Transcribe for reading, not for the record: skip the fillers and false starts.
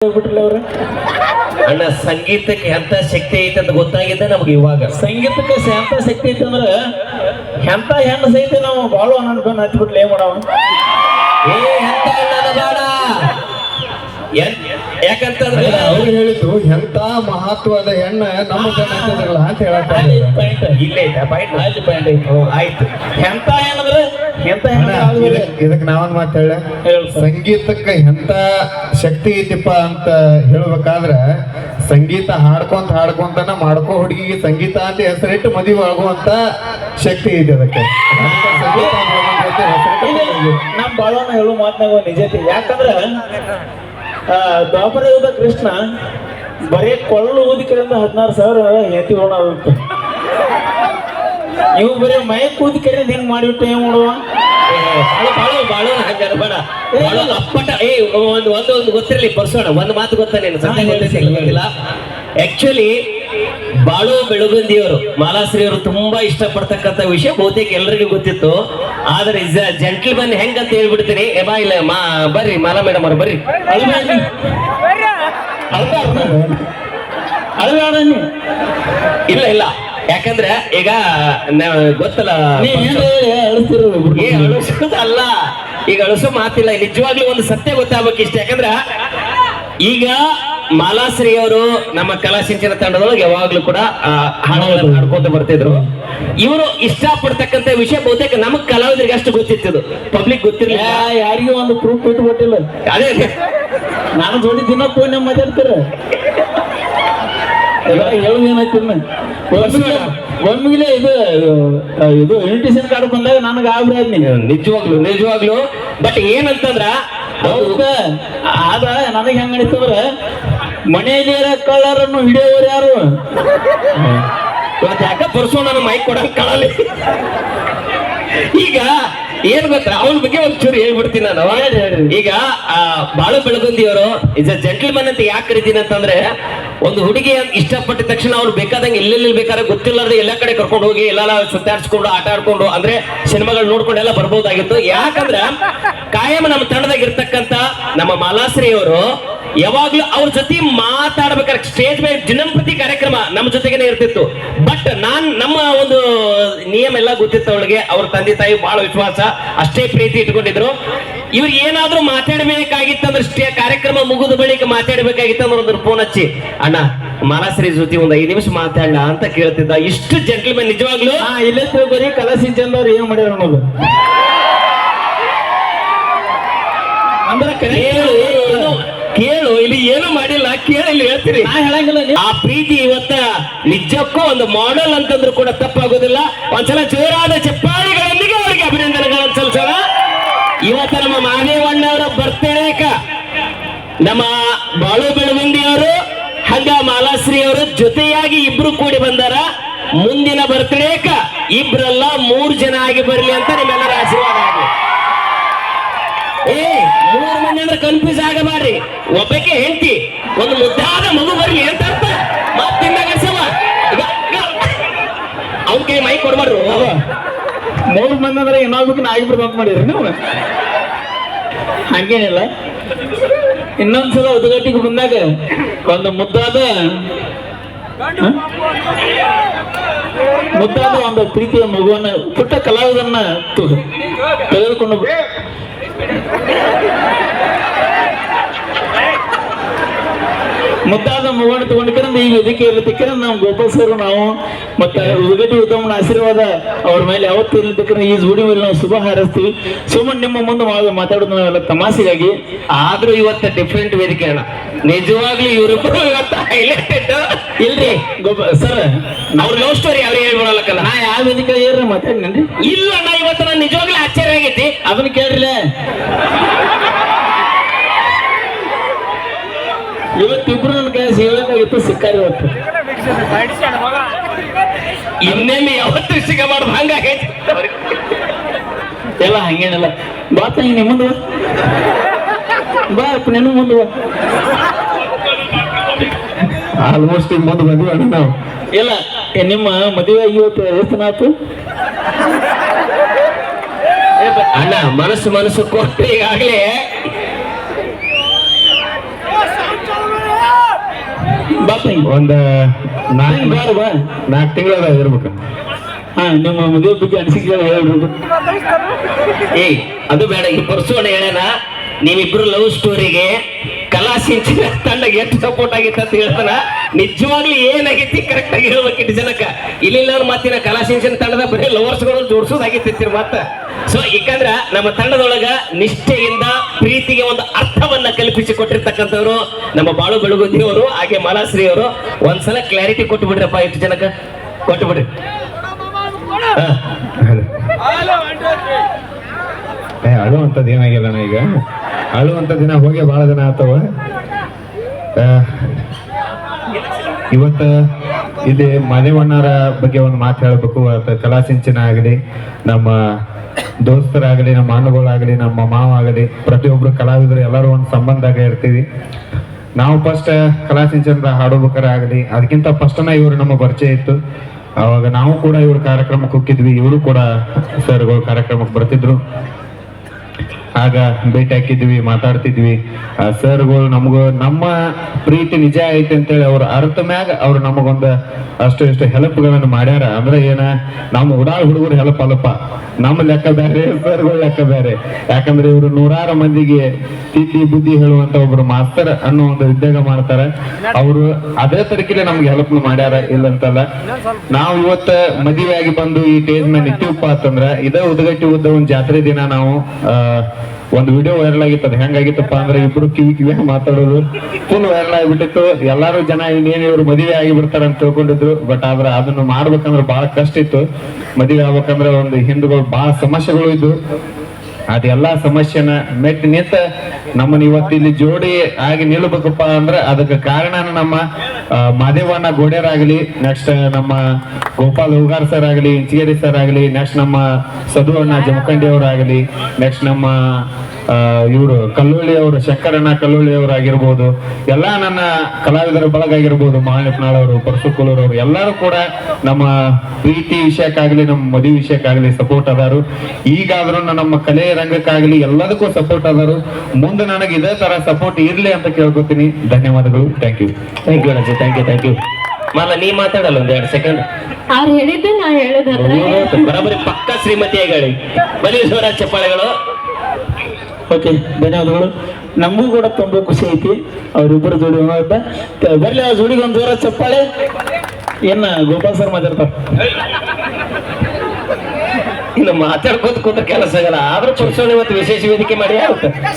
ಅವ್ರ ಅಣ್ಣ ಸಂಗೀತಕ್ಕೆ ಎಂತ ಶಕ್ತಿ ಐತೆ ಅಂತ ಗೊತ್ತಾಗಿದ್ದ ನಮ್ಗೆ ಇವಾಗ. ಸಂಗೀತಕ್ಕೆ ಎಂತ ಶಕ್ತಿ ಐತೆ ಅಂದ್ರ ಎಂತ ಹೆಣ್ಣು ಸಹಿತ ನಾವು ಬಾಳು ಅನ್ನೋದು ಹಚ್ಬಿಟ್ಲೆ ಏನ್ ಮಾಡವ. ಎಂತ ಬೇಡ ಯಾಕಂತಂದ್ರೆ ಅವ್ರು ಹೇಳಿದ್ದು ಎಂತ ಮಹತ್ವದ ಹೆಣ್ಣ ನಮ್ಮ ಗಣತಲ್ಲ ಅಂತ ಹೇಳಕ್ ಇಲ್ಲೇ ಐತೆ ಪಾಯಿಂಟ್ ಆಯ್ತು. ಎಂತ ಹೆಣ್ಣಂದ್ರೆ ಎಂತ ಹೆಣ್ಣು ಇದಕ್ಕೆ ನಾವನ್ ಮಾತು ಹೇಳ ಸಂಗೀತಕ್ಕೆ ಎಂತ ಶಕ್ತಿ ಐತಿಪ್ಪ ಅಂತ ಹೇಳ್ಬೇಕಾದ್ರೆ ಸಂಗೀತ ಹಾಡ್ಕೊಂತನ ಮಾಡ್ಕೋ ಹುಡುಗಿಗೆ ಸಂಗೀತ ಅಂತ ಹೆಸರಿಟ್ಟು ಮದುವೆ ಆಗುವಂತ ಶಕ್ತಿ ಇದೆ ಅದಕ್ಕೆ. ನಮ್ ಬಾಳವನ್ನ ಹೇಳುವ ಮಾತನಾಗ ನಿಜತೆ. ಯಾಕಂದ್ರ ದ್ವಾಪರ ಯುಗದ ಕೃಷ್ಣ ಬರೀ ಕೊಳ್ಳು ಊದಿಕರಿಂದ 16,000 ಹೆಂಡತಿ ಓಡಾಡುತ್ತೆ. ನೀವು ಬರೀ ಮೈಕ್ ಊದಿಕರಿಂದ ಹೆಂಗ್ ಮಾಡಿಬಿಟ್ಟು ಏನ್ ಮಾಡುವ ಅಪ್ಪಟ ಒಂದು ಗೊತ್ತಿರಲಿ ಪರ್ಸೋಣ. ಒಂದು ಮಾತು ಗೊತ್ತಿಲ್ಲ. ಆಕ್ಚುಲಿ ಬಾಳು ಬೆಳಗುಂದಿಯವರು ಮಾಲಾಶ್ರೀಯವರು ತುಂಬಾ ಇಷ್ಟಪಡ್ತಕ್ಕಂಥ ವಿಷಯ ಬಹುತೇಕ ಎಲ್ಲರಿಗೂ ಗೊತ್ತಿತ್ತು. ಆದ್ರೆ ಇಸ್ ಅ ಜೆಂಟಲ್ಮನ್ ಹೆಂಗಂತ ಹೇಳ್ಬಿಡ್ತೀನಿ. ಬಾ ಇಲ್ಲ ಬರ್ರಿ ಮಾಲಾ ಮೇಡಮ್ ಅವ್ರು ಬರ್ರಿ. ಇಲ್ಲ ಇಲ್ಲ ಯಾಕಂದ್ರೆ ಈಗ ಗೊತ್ತಲ್ಲ ಅಲ್ಲ, ಈಗ ಅಳಿಸೋ ಮಾತಿಲ್ಲ. ನಿಜವಾಗ್ಲೂ ಒಂದು ಸತ್ಯ ಗೊತ್ತಾಗ್ಬೇಕು ಇಷ್ಟ. ಯಾಕಂದ್ರ ಈಗ ಮಾಲಾಶ್ರೀ ಅವರು ನಮ್ಮ ಕಲಾಸಿಂಚನ ತಂಡದೊಳಗೆ ಯಾವಾಗ್ಲೂ ಕೂಡ ಹಾಡುಗಳನ್ನು ಹಾಡ್ಕೊಂತ ಬರ್ತಿದ್ರು. ಇವರು ಇಷ್ಟಪಡ್ತಕ್ಕಂಥ ವಿಷಯ ಬಹುತೇಕ ನಮಗ್ ಕಲಾವಿದರಿಗೆ ಅಷ್ಟು ಗೊತ್ತಿತ್ತು, ಪಬ್ಲಿಕ್ ಗೊತ್ತಿರ್ಲಿಲ್ಲ. ಯಾರಿಗೂ ಒಂದು ಪ್ರೂಫ್ ಇಟ್ಟು ಕೊಟ್ಟಿಲ್ಲ. ಅದೇ ನಾನು ಜೋಡಿ ದಿನ ಫೋನ್ ಮಾತಾಡ್ತಾರ ಹೇಳುದೇನಾಯ್ತು. ಒಮ್ಮಿಗೆ ಇದು ಇನ್ವಿಟೇಷನ್ ಕಾರ್ಡ್ ಬಂದಾಗ ನನಗೆ ಆಗ್ಬಿಡ ನಿಜವಾಗ್ಲು ಬಟ್ ಏನಂತಂದ್ರ ಆದ ನನಗೆ ಹೆಂಗ ಅನಿಸ್ತಂದ್ರ ಮನೆಯಲ್ಲಿ ಕಳ್ಳರನ್ನು ಹಿಡಿಯೋರು ಯಾರು ಇವತ್ತು ಯಾಕ ಪರ್ಸೋ ನನ್ನ ಮೈಕ್ ಕೊಡಕ್ ಕಳಲಿ. ಈಗ ಏನ್ ಗೊತ್ತಾ, ಅವನ ಬಗ್ಗೆ ಒಂಚೂರು ಹೇಳ್ಬಿಡ್ತೀನಿ ನಾನು. ಈಗ ಬಾಳು ಬೆಳಗುಂದಿಯವರು ಇಸ್ ಅ ಜೆಂಟಲ್ಮನ್ ಅಂತ ಯಾಕೆ ಕರಿತೀನಿ ಅಂತಂದ್ರೆ, ಒಂದು ಹುಡುಗಿ ಇಷ್ಟಪಟ್ಟ ತಕ್ಷಣ ಅವ್ರು ಬೇಕಾದಂಗೆ ಎಲ್ಲೆಲ್ಲಿ ಬೇಕಾದ್ರೆ ಗೊತ್ತಿಲ್ಲಾರ್ದೆ ಎಲ್ಲ ಕಡೆ ಕರ್ಕೊಂಡು ಹೋಗಿ ಎಲ್ಲ ಸುತ್ತಾಡ್ಸ್ಕೊಂಡು ಆಟ ಆಡ್ಕೊಂಡು ಅಂದ್ರೆ ಸಿನಿಮಾಗಳು ನೋಡ್ಕೊಂಡು ಎಲ್ಲ ಬರ್ಬೋದಾಗಿತ್ತು. ಯಾಕಂದ್ರೆ ಕಾಯಂ ನಮ್ಮ ತಂಡದಾಗ ಇರ್ತಕ್ಕಂತ ನಮ್ಮ ಮಾಲಾಶ್ರೀ ಅವರು ಯಾವಾಗ್ಲೂ ಅವ್ರ ಜೊತೆ ಮಾತಾಡ್ಬೇಕಾದ್ರೆ ಸ್ಟೇಜ್ ಮೇಲೆ ದಿನಂಪ್ರತಿ ಕಾರ್ಯಕ್ರಮ ನಮ್ಮ ಜೊತೆಗೇನೆ ಇರ್ತಿತ್ತು. ಬಟ್ ನಮ್ಮ ಒಂದು ನಿಯಮ ಎಲ್ಲ ಗೊತ್ತಿತ್ತು ಅವಳಿಗೆ. ಅವ್ರ ತಂದೆ ತಾಯಿ ಬಹಳ ವಿಶ್ವಾಸ, ಅಷ್ಟೇ ಪ್ರೀತಿ ಇಟ್ಕೊಂಡಿದ್ರು. ಇವ್ರು ಏನಾದ್ರೂ ಮಾತಾಡ್ಬೇಕಾಗಿತ್ತಂದ್ರೆ ಕಾರ್ಯಕ್ರಮ ಮುಗಿದ ಬಳಿಕ ಮಾತಾಡ್ಬೇಕಾಗಿತ್ತಂದ್ರೆ ಒಂದು ಫೋನ್ ಹಚ್ಚಿ, ಅಣ್ಣ ಮಾಲಾಶ್ರೀ ಜೊತೆ ಒಂದು 5 ನಿಮಿಷ ಮಾತಾಡ ಅಂತ ಕೇಳ್ತಿದ್ದ. ಇಷ್ಟು ಜೆಂಟಲ್ಮನ್ ನಿಜವಾಗ್ಲೂ. ಇಲ್ಲೇ ಬರೀ ಕಲಾಸಿಂಚನ್ ಅವ್ರು ಏನ್ ಮಾಡ್ಯಾರ ಅನ್ನೋದು ಅಂದ್ರೆ ಕೇಳು, ಇಲ್ಲಿ ಏನು ಮಾಡಿಲ್ಲ, ಕೇಳಿ ಹೇಳ್ತೀರಿ. ನಾ ಹೇಳಂಗಿಲ್ಲ. ಆ ಪ್ರೀತಿ ಇವತ್ತ ನಿಜಕ್ಕೂ ಒಂದು ಮಾಡೆಲ್ ಅಂತಂದ್ರೂ ಕೂಡ ತಪ್ಪಾಗೋದಿಲ್ಲ. ಒಂದ್ಸಲ ಜೋರಾದ ಚಪ್ಪಾಳಿಗಳೊಂದಿಗೆ ಅವರಿಗೆ ಅಭಿನಂದನೆಗಳನ್ನು ಸಲ್ಲಿಸೋಣ. ಇವತ್ತ ನಮ್ಮ ಮಾದೇವಣ್ಣವರ ಬರ್ತಡೇಕ ನಮ್ಮ ಬಾಳು ಬೆಳಗುಂದಿಯವರು ಹಂಗ ಮಾಲಾಶ್ರೀ ಅವರು ಜೊತೆಯಾಗಿ ಇಬ್ರು ಕೂಡಿ ಬಂದಾರ. ಮುಂದಿನ ಬರ್ತಡೇಕ ಇಬ್ರಲ್ಲ 3 ಜನ ಆಗಿ ಬರಲಿ ಅಂತ ನಿಮ್ಮೆಲ್ಲರ ಆಶೀರ್ವಾದ ಆಗಲಿ. 3 ಮಂದಿ ಅಂದ್ರೆ ಕನ್ಫ್ಯೂಸ್ ಆಗಬಾರ್ರಿ. ಒಬ್ಬಕ್ಕೆ ಹೆಂಡತಿ, ಒಂದು ಮುದ್ದಾದ ಮಗು ಬರ್ಲಿ ಅಂತ ಅರ್ಥ. ಮತ್ತಿಂದ ಕಳ್ಸವ ಅವ್ನ ಕೈ ಮೈ ಕೊಡ್ಬಾರ್ರು. 3 ಮಂದಿ ಅಂದ್ರೆ ಇನ್ನೊಬ್ಬಕ್ಕೆ ಆಗಿಬಿಡ್ದು ಅಂತ ಮಾಡಿದ್ರಿ ನೀವು. ಹಂಗೇನಿಲ್ಲ. ಇನ್ನೊಂದ್ಸಲ ಉದ್ಘಾಟಿಗೆ ಬಂದಾಗ ಒಂದು ಮುದ್ದಾದ ಒಂದು ಪ್ರೀತಿಯ ಮಗುವನ್ನ ಪುಟ್ಟ ಕಲಾವಿದನ್ನ ತೆಗೆದುಕೊಂಡು ಮುದ್ದಾದ ಮಗುವನ್ನು ತಗೊಂಡಿಕಂದ್ರೆ ಈ ವೇದಿಕೆ ಇರಲಿಕ್ಕೆ ನಾವು ಗೋಪಾಲ್ ಸರ್ ನಾವು ಮತ್ತೆ ಉದ್ಘಾಟಿ ಉತ್ತಮನ ಆಶೀರ್ವಾದ ಅವ್ರ ಮೇಲೆ ಯಾವತ್ತು ಇರ್ಲಿಕ್ಕೆ ಈ ಜೋಡಿ ಮೇಲೆ ನಾವು ಶುಭ ಹಾರೈಸ್ತೀವಿ. ಸುಮ್ಮನೆ ನಿಮ್ಮ ಮುಂದೆ ಮಾತಾಡೋದು ನಾವೆಲ್ಲ ತಮಾಷೆಗಾಗಿ. ಆದ್ರೂ ಇವತ್ತ ಡಿಫ್ರೆಂಟ್ ವೇದಿಕೆ ಅಣ್ಣ. ನಿಜವಾಗ್ಲೂ ಇವ್ರಿಬ್ರು ಇವತ್ತ ಹೈಲೈಟೆಡ್ ಇಲ್ರಿ ಸರ್. ಅವ್ರ ಲವ್ ಸ್ಟೋರಿ ಅವ್ರಿಗೆ ಹೇಳ್ಬಿಡಲ್ಲಕ್ಕಲ್ಲ. ನಾ ಯಾವ ವೇದಿಕೆ ಏನ್ರಿ ಮಾತಾಡಿನ್ರಿ? ಇಲ್ಲ ಅಣ್ಣ, ಇವತ್ತು ನಾನು ನಿಜವಾಗ್ಲೂ ಆಶ್ಚರ್ಯ ಆಗೈತಿ. ಅದನ್ನ ಕೇಳ್ರಿಲ್ಲ. ಇವತ್ತಿಬ್ರು ನನ್ನ ಕೈ ಸಿಗಬೇಕಾಗಿತ್ತು, ಸಿಕ್ಕಾರಿ ಇವತ್ತು. ಇನ್ನೇನು ಯಾವತ್ತು ಸಿಗಬಾರ್ದು ಹಂಗಾಗೈತಿ ಎಲ್ಲ. ಹಂಗೇನಿಲ್ಲ. ಬಾತ ನೀ ಮುಂದೆ ಬಾ, ನೀನು ಮುಂದೆ ಬಾ. ಆಲ್ಮೋಸ್ಟ್ ಈಗ ಮುಂದೆ ಬಂದ್ವಿ ಅಣ್ಣ ನಾವು. ಇಲ್ಲ, ನಿಮ್ಮ ಮದುವೆ ಇವತ್ತು ಎಷ್ಟು ಆಯ್ತು? ಅಣ್ಣ ಮನಸ್ಸು ಕೊಟ್ಟು ಈಗಾಗಲೇ ಬಾ ತಂಗಿ. ಒಂದ್ ತಂಗಿ ಬಾರ ಬಾ. 4 ತಿಂಗಳ ಇರ್ಬೇಕು. ಹಾ ನಿಮ್ಮ ಮದುವೆ ಬಗ್ಗೆ ಅನಿಸಿಕೆಗಳು ಹೇಳ್ಬೇಕು. ಏಯ್ ಅದು ಬೇಡ, ಈ ಪರ್ಸೋಣ ಹೇಳೋಣ. ನೀವಿಬ್ರು ಲವ್ ಸ್ಟೋರಿಗೆ ಕಲಾ ಸಿಂಚನ ತಂಡಗೆ ಎಷ್ಟು ಸಪೋರ್ಟ್ ಆಗಿತ್ತು ಅಂತ ಹೇಳ್ತಾನ. ನಿಜವಾಗ್ಲೂ ಏನಾಗೈತಿ ಕರೆಕ್ಟ್ ಆಗಿ ಹೇಳ್ಬೇಕಿಟ್ಟು ಜನಕ್ಕ. ಇಲ್ಲಿಲ್ಲ ಮಾತಿನ ಕಲಾ ಸಿಂಚನ ತಂಡದ ಬರೀ ಲವರ್ಸ್ಗಳು ಜೋಡಿಸೋದಾಗಿತ್ತು ಮತ್ತ. ಸೊ ಯಾಕಂದ್ರ ನಮ್ಮ ತಂಡದೊಳಗ ನಿಷ್ಠೆಯಿಂದ ಪ್ರೀತಿಗೆ ಒಂದು ಅರ್ಥವನ್ನ ಕಲ್ಪಿಸಿ ಕೊಟ್ಟಿರ್ತಕ್ಕಂಥವ್ರು ನಮ್ಮ ಬಾಳು ಬೆಳಗುಂದಿ ಅವರು, ಹಾಗೆ ಮಾಲಾಶ್ರೀ ಅವರು. ಒಂದ್ಸಲ ಕ್ಲಾರಿಟಿ ಕೊಟ್ಟು ಬಿಡ್ರಪ್ಪ, ಇಷ್ಟು ಜನಕ್ಕ ಕೊಟ್ಟು ಬಿಡ್ರಿ. ಅಳುವಂಥದ್ದು ಏನಾಗಿಲ್ಲ ಈಗ, ಅಳುವಂಥ ದಿನ ಹೋಗಿ ಬಹಳ ದಿನ ಆತವ. ಇವತ್ತ ಇಲ್ಲಿ ಮಾದೇವಣ್ಣರ ಬಗ್ಗೆ ಒಂದು ಮಾತು ಹೇಳ್ಬೇಕು. ಕಲಾ ಸಿಂಚನ ಆಗಲಿ, ನಮ್ಮ ದೋಸ್ತರಾಗಲಿ, ನಮ್ಮ ಅಣ್ಣಗಳಾಗಲಿ, ನಮ್ಮ ಮಾವ ಆಗಲಿ, ಪ್ರತಿಯೊಬ್ರು ಕಲಾವಿದರು ಎಲ್ಲರೂ ಒಂದು ಸಂಬಂಧದಾಗ ಇರ್ತೀವಿ. ನಾವು ಫಸ್ಟ್ ಕಲಾ ಸಿಂಚನದ ಹಾಡೋಬೇಕಾಗಲಿ ಅದಕ್ಕಿಂತ ಫಸ್ಟ್ನ ಇವರು ನಮ್ಮ ಪರಿಚಯ ಇತ್ತು. ಅವಾಗ ನಾವು ಕೂಡ ಇವ್ರ ಕಾರ್ಯಕ್ರಮಕ್ಕೆ ಹೋಗಿದ್ವಿ, ಇವರು ಕೂಡ ಸರ್ಗಳು ಕಾರ್ಯಕ್ರಮಕ್ಕೆ ಬರ್ತಿದ್ರು. ಆಗ ಭೇಟಿ ಹಾಕಿದ್ವಿ, ಮಾತಾಡ್ತಿದ್ವಿ. ಸರ್ಗಳು ನಮಗೂ ನಮ್ಮ ಪ್ರೀತಿ ನಿಜ ಐತೆ ಅಂತೇಳಿ ಅವ್ರ ಅರ್ಥ ಮ್ಯಾಗ ಅವ್ರು ನಮಗೊಂದು ಅಷ್ಟು ಇಷ್ಟು ಹೆಲ್ಪ್ಗಳನ್ನು ಮಾಡ್ಯಾರ. ಅಂದ್ರೆ ಏನ, ನಮ್ಮ ಉಡಾಳ್ ಹುಡುಗರು ಹೆಲ್ಪ್ ಅಲ್ಲಪ್ಪ, ನಮ್ಮ ಲೆಕ್ಕ ಬೇರೆ, ಸರ್ಗಳು ಲೆಕ್ಕ ಬೇರೆ. ಯಾಕಂದ್ರೆ ಇವರು 100 ಮಂದಿಗೆ ತಿದ್ದಿ ಬುದ್ಧಿ ಹೇಳುವಂತ ಒಬ್ರು ಮಾಸ್ತರ್ ಅನ್ನೋ ಒಂದು ಉದ್ಯೋಗ ಮಾಡ್ತಾರೆ. ಅವರು ಅದೇ ತರಕಿಲೆ ನಮ್ಗೆ ಹೆಲ್ಪ್ ಮಾಡ್ಯಾರ, ಇಲ್ಲಂತಲ್ಲ. ನಾವು ಇವತ್ತ ಮದುವೆ ಆಗಿ ಬಂದು ಈ ಟೇಜ್ ಮೇಲೆ ನಿಂತೀವಪ್ಪ ಅಂತಂದ್ರ ಇದೇ ಉದಗಟ್ಟಿ ಉದ್ದ ಒಂದ್ ಜಾತ್ರೆ ದಿನ ನಾವು ಒಂದು ವಿಡಿಯೋ ವೈರಲ್ ಆಗಿತ್ತು. ಅದು ಹೆಂಗಾಗಿತ್ತಪ್ಪ ಅಂದ್ರೆ ಇಬ್ರು ಕಿವಿ ಮಾತಾಡೋದು ಫುಲ್ ವೈರಲ್ ಆಗಿಬಿಟ್ಟಿತ್ತು. ಎಲ್ಲಾರು ಜನ ಇನ್ನೇನು ಇವ್ರು ಮದುವೆ ಆಗಿ ಬಿಡ್ತಾರ ಅಂತ ತಿಳ್ಕೊಂಡಿದ್ರು. ಬಟ್ ಆದ್ರೆ ಅದನ್ನು ಮಾಡ್ಬೇಕಂದ್ರೆ ಬಹಳ ಕಷ್ಟ ಇತ್ತು. ಮದುವೆ ಆಗ್ಬೇಕಂದ್ರೆ ಒಂದು ಹಿಂದೂಗಳು ಬಹಳ ಸಮಸ್ಯೆಗಳು ಇದ್ದು. ಅದೆಲ್ಲ ಸಮಸ್ಯೆನ ಮೆಟ್ಟಿ ನಿಂತ ನಮ್ಮನ್ನ ಇವತ್ತು ಇಲ್ಲಿ ಜೋಡಿ ಆಗಿ ನಿಲ್ಬೇಕಪ್ಪ ಅಂದ್ರೆ ಅದಕ್ಕೆ ಕಾರಣ ನಮ್ಮ ಮಾದೇವಣ್ಣ ಗೋಡ್ಯರಾಗಲಿ, ನೆಕ್ಸ್ಟ್ ನಮ್ಮ ಗೋಪಾಲ್ ಹೂಗಾರ್ ಸರ್ ಆಗಲಿ, ಇಂಚಿಗೇರಿ ಸರ್ ಆಗಲಿ, ನೆಕ್ಸ್ಟ್ ನಮ್ಮ ಸದು ಅಣ್ಣ ಜಮಖಂಡಿ ಅವರಾಗಲಿ, ನೆಕ್ಸ್ಟ್ ನಮ್ಮ ಇವರು ಕಲ್ಲೋಳಿ ಅವರು, ಶಂಕರಣ್ಣ ಕಲ್ಲೋಳಿ ಅವರು ಆಗಿರ್ಬೋದು, ಎಲ್ಲ ನನ್ನ ಕಲಾವಿದರ ಬಳಗ ಆಗಿರ್ಬೋದು, ಮಾಳಿಪ್ನಾಳ್ ಅವರು, ಪರಶುಕುಲೂರ್ ಅವರು, ಎಲ್ಲರೂ ಕೂಡ ನಮ್ಮ ಪ್ರೀತಿ ವಿಷಯಕ್ಕಾಗ್ಲಿ, ನಮ್ಮ ಮದುವೆ ವಿಷಯಕ್ಕಾಗ್ಲಿ ಸಪೋರ್ಟ್ ಅದಾರು. ಈಗಾದ್ರೂ ನಮ್ಮ ಕಲೆ ರಂಗಕ್ಕಾಗ್ಲಿ ಎಲ್ಲದಕ್ಕೂ ಸಪೋರ್ಟ್ ಅದಾರು. ಮುಂದೆ ನನಗೆ ಇದೇ ತರ ಸಪೋರ್ಟ್ ಇರ್ಲಿ ಅಂತ ಕೇಳ್ಕೊತೀನಿ. ಧನ್ಯವಾದಗಳು. Thank you. ಥ್ಯಾಂಕ್ ಯು ಅಜ್ಜಿ, ಥ್ಯಾಂಕ್ ಯು, ಥ್ಯಾಂಕ್ ಯು. ಮಾಲ ನೀ ಮಾತಾಡಲ್ಲ ಒಂದ್ 2 ಸೆಕೆಂಡ್. ಅವ್ರು ಹೇಳಿದ್ದೆ ನಾ ಹೇಳೋದಾದ್ರೆ ಬರೋಬ್ಬರಿ ಪಕ್ಕ ಶ್ರೀಮತಿಯಾಗಿ ಬಲಿ ಜೋರ ಚಪ್ಪಾಳೆಗಳು. ಓಕೆ, ಧನ್ಯವಾದಗಳು. ನಮಗೂ ಕೂಡ ತುಂಬಾ ಖುಷಿ ಐತಿ ಅವ್ರಿಬ್ಬರು ಜೋಡಿ ಬರ್ಲಿ. ಆ ಜೋಡಿಗೆ ಒಂದು ಜೋರ ಚಪ್ಪಾಳೆ. ಏನ ಗೋಪಾಲ್ ಸರ್ ಮಾತಾಡ್ತಾರ, ಇನ್ನು ಮಾತಾಡ್ಕೋತ ಕೂತ ಕೆಲಸ ಆಗಲ್ಲ. ಆದ್ರೂ ಪುರುಷ ಇವತ್ತು ವಿಶೇಷ ವೇದಿಕೆ ಮಾಡಿ ಆಗುತ್ತೆ.